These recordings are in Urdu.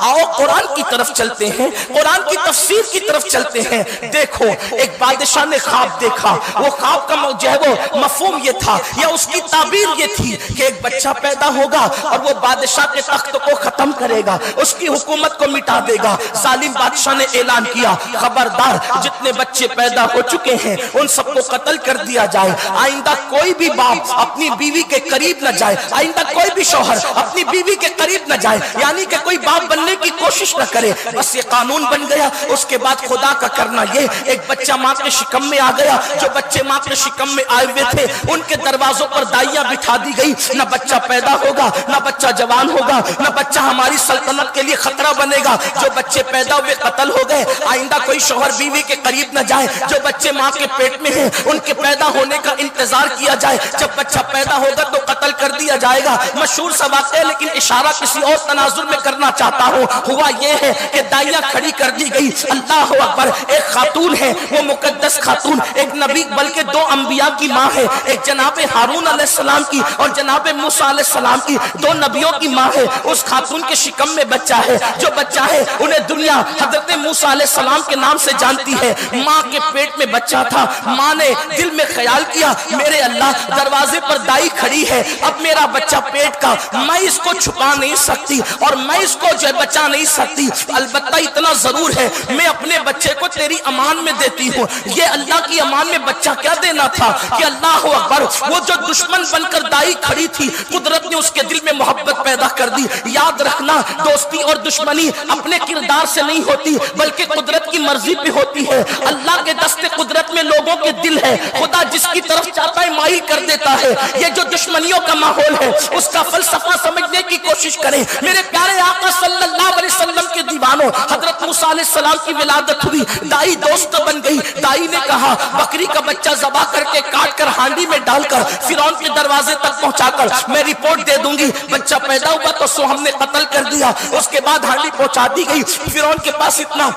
آؤ قرآن کی طرف چلتے ہیں، قرآن کی تفسیر کی طرف چلتے ہیں۔ دیکھو ایک بادشاہ نے خواب دیکھا، وہ خواب کا جو ہے وہ مفہوم یہ تھا یا اس کی تعبیر یہ تھی کہ ایک بچہ پیدا ہوگا اور وہ بادشاہ کے تخت کو ختم کرے گا، اس کی حکومت کو مٹا دے گا۔ ظالم بادشاہ نے اعلان کیا خبردار جتنے بچے پیدا ہو چکے ہیں ان سب کو قتل کر دیا جائے، آئندہ کوئی بھی باپ اپنی بیوی کے قریب نہ جائے، آئندہ کوئی بھی شوہر اپنی بیوی کے قریب نہ جائے، یعنی کہ کوئی باپ بننے کی کوشش نہ کرے۔ بس یہ قانون بن گیا۔ اس کے بعد خدا کا کرنا یہ، ایک بچہ ماں کے شکم میں آ گیا۔ جو بچے ماں کے شکم میں آئے ہوئے تھے ان کے دروازوں پر دائیاں بٹھا دی گئی، نہ بچہ پیدا ہوگا، نہ بچہ جوان ہوگا، نہ بچہ ہماری سلطنت کے لیے خطرہ بنے گا۔ جو بچے پیدا ہوئے قتل ہو گئے، آئندہ کوئی شوہر بیوی کے قریب نہ جائے۔ جو بچے ماں کے پیٹ میں ہیں ان کے پیدا ہونے کا انتظار کیا جائے، جب بچہ پیدا ہوگا تو قتل کر دیا جائے گا۔ مشہور سا واقعہ ہے لیکن اشارہ کسی اور تناظر میں کرنا چاہتا ہوں۔ ہوا یہ ہے کہ دائیاں کھڑی کر دی گئی۔ اللہ اکبر، ایک خاتون ہے، وہ مقدس خاتون، ایک نبی بلکہ دو انبیاء کی ماں ہے، ایک جناب ہارون علیہ السلام کی اور جناب موسیٰ علیہ السلام کی، دو نبیوں کی ماں ہے۔ اس خاتون کے شکم میں بچہ ہے، جو بچہ ہے انہیں دنیا حضرت موسیٰ علیہ السلام کے نام سے جانتی ہے۔ ماں کے پیٹ میں بچہ تھا، ماں نے دل میں خیال کیا میرے اللہ دروازے پر دائی کھڑی ہے، اب میرا بچہ پیٹ کا، میں اس کو چھپا نہیں سکتی اور میں اس کو جو بچا نہیں سکتی، البتہ اتنا ضرور ہے میں اپنے بچے کو تیری امان میں دیتی ہوں۔ یہ اللہ کی امان میں بچہ کیا دینا تھا کہ اللہ اکبر، وہ جو دشمن بن کر دائی کھڑی تھی قدرت نے اس کے دل میں محبت پیدا کر دی۔ یاد رکھنا دوستی اور دشمنی اپنے کردار سے نہیں ہوتی بلکہ قدرت کی مرضی پہ ہوتی ہے۔ اللہ کے دست قدرت میں لوگوں کے دل ہے، خدا جس کی طرف چاہتا ہے مائل کر دیتا ہے۔ یہ جو دشمنیوں کا ماحول ہے اس کا فلسفہ سمجھنے کی کوشش کریں۔ میرے پیارے آقا صلی اللہ علیہ وسلم کے دیوانوں، حضرت موسیٰ علیہ السلام کی ولادت ہوئی، دائی دوست بن گئی۔ دائی نے کہا بکری کا بچہ ذبح کر کے کاٹ کر ہانڈی میں ڈال کر فرعون کے دروازے تک پہنچا کر میں رپورٹ دے دوں گی، بچہ پیدا ہوا تو سو ہم نے قتل کر دیا۔ اس کے بعد ہانڈی پہنچا دی گئی۔ فرعون کے پاس اتنا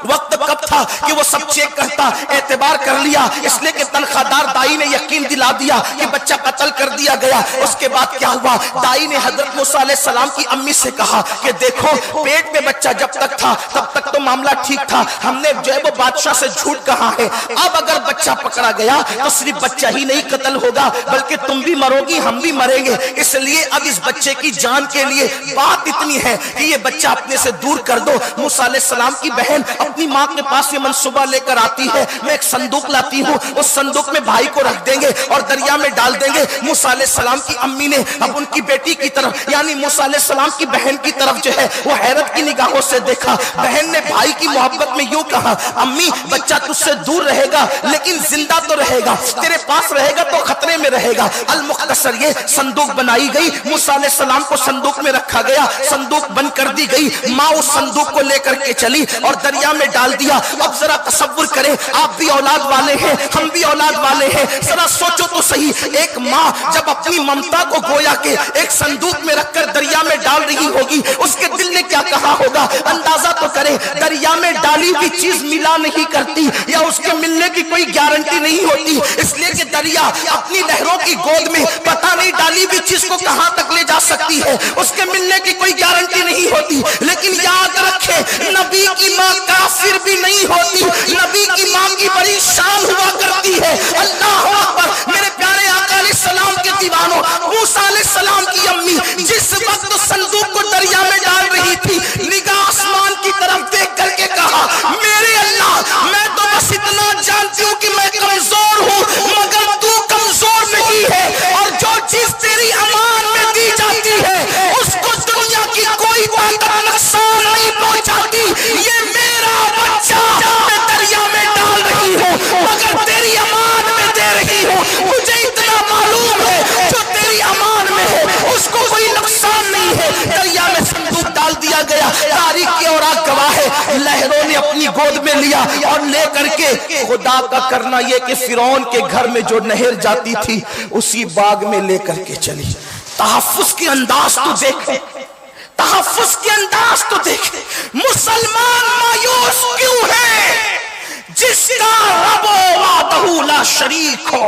وقت کب تھا کہ وہ سب چیک کرتا، اعتبار کر لیا، اس لیے کہ تنخواہ دار دائی نے یقین دلا دیا کہ بچہ قتل کر دیا گیا۔ اس کے بعد کیا ہوا، دائی نے حضرت موسیٰ علیہ السلام کی امی سے کہا کہ دیکھو پیٹ میں بچہ جب تک تھا تب تک تو معاملہ ٹھیک تھا، ہم نے جو ہے وہ بادشاہ سے جھوٹ کہا ہے، اب اگر بچہ پکڑا گیا تو صرف بچہ ہی نہیں قتل ہوگا بلکہ تم بھی مرو گی ہم بھی مریں گے، اس لیے اب اس بچے کی جان کے لیے بات اتنی ہے کہ یہ بچہ اپنے سے دور کر دو۔ موسیٰ علیہ السلام کی بہن اپنی ماں کے پاس یہ منصوبہ لے کر آتی ہے، میں ایک صندوق لاتی ہوں، اس صندوق میں بھائی کو رکھ دیں گے اور دریا میں ڈال دیں گے۔ موسیٰ علیہ السلام کی امی نے اب ان کی بیٹی کی طرف یعنی موسیٰ علیہ السلام کی بہن کی طرف جو ہے وہ حیرت کی نگاہوں سے دیکھا۔ بہن نے بھائی کی محبت میں یوں کہا امی بچہ تجھ سے دور رہے گا لیکن زندہ تو رہے گا، تیرے پاس رہے گا تو خطرے میں رہے گا۔ المختصر یہ صندوق بنائی گئی، موسیٰ علیہ السلام کو صندوق میں رکھا گیا، صندوق بند کر دی گئی، ماں اس صندوق کو لے کر کے چلی اور دریا میں ڈال دیا۔ اب ذرا تصور کریں، آپ بھی اولاد والے ہیں ہم بھی اولاد والے ہیں، ذرا سوچو تو صحیح، ایک ماں جب اپنی ممتا کو گویا کہ ایک صندوق میں رکھ کر دریا میں ڈال رہی ہوگی اس کے دل نے کیا کہا ہوگا، اندازہ تو کریں۔ دریا میں ڈالی ہوئی چیز ملا نہیں کرتی یا اس کے ملنے کی کوئی گارنٹی نہیں ہوتی، اس لیے کہ دریا اپنی لہروں کی گود میں پتہ نہیں ڈالی ہوئی چیز کو کہاں تک لے جا سکتی ہے، اس کے ملنے کی کوئی گارنٹی نہیں ہوتی۔ لیکن یاد رکھیں نبی کی ماں کافر بھی نہیں ہوتی، نبی کی ماں کی بڑی شان ہوا کرتی ہے۔ اللہ اکبر، میرے پیارے آقا علیہ السلام کے دیوانوں، موسیٰ علیہ السلام کی امی جس وقت صندوق کو دریا میں ڈال رہی تھی نگاہ آسمان کی طرف دیکھ کر کے کہا میرے اللہ میں تو بس اتنا جانتی ہوں کہ میں کمزور ہوں مگر تو کمزور نہیں ہے، اور جو چیز تیری امان میں دی جاتی ہے اس کو دنیا کی کوئی طاقت نقصان نہیں پہنچاتی۔ یہ میرا بچہ میں دریا میں ڈال رہی ہوں مگر تیری امان میں دے رہی ہوں، مجھے اتنا معلوم ہے جو تیری امان میں ہے اس کو کوئی نقصان نہیں ہے۔ دریا میں صندوق ڈال دیا گیا، تاریخ کی اوراق گواہ ہے، لہروں نے اپنی گود میں لیا اور لے کر کے خدا کا کرنا یہ کہ فرعون کے گھر میں جو نہر جاتی تھی اسی باغ میں لے کر کے چلی۔ تحفظ کے انداز تو دیکھ، تحفظ کے انداز تو دیکھ، مسلمان مایوس کیوں ہے؟ جس کا رب وحدہ لا شریک ہو،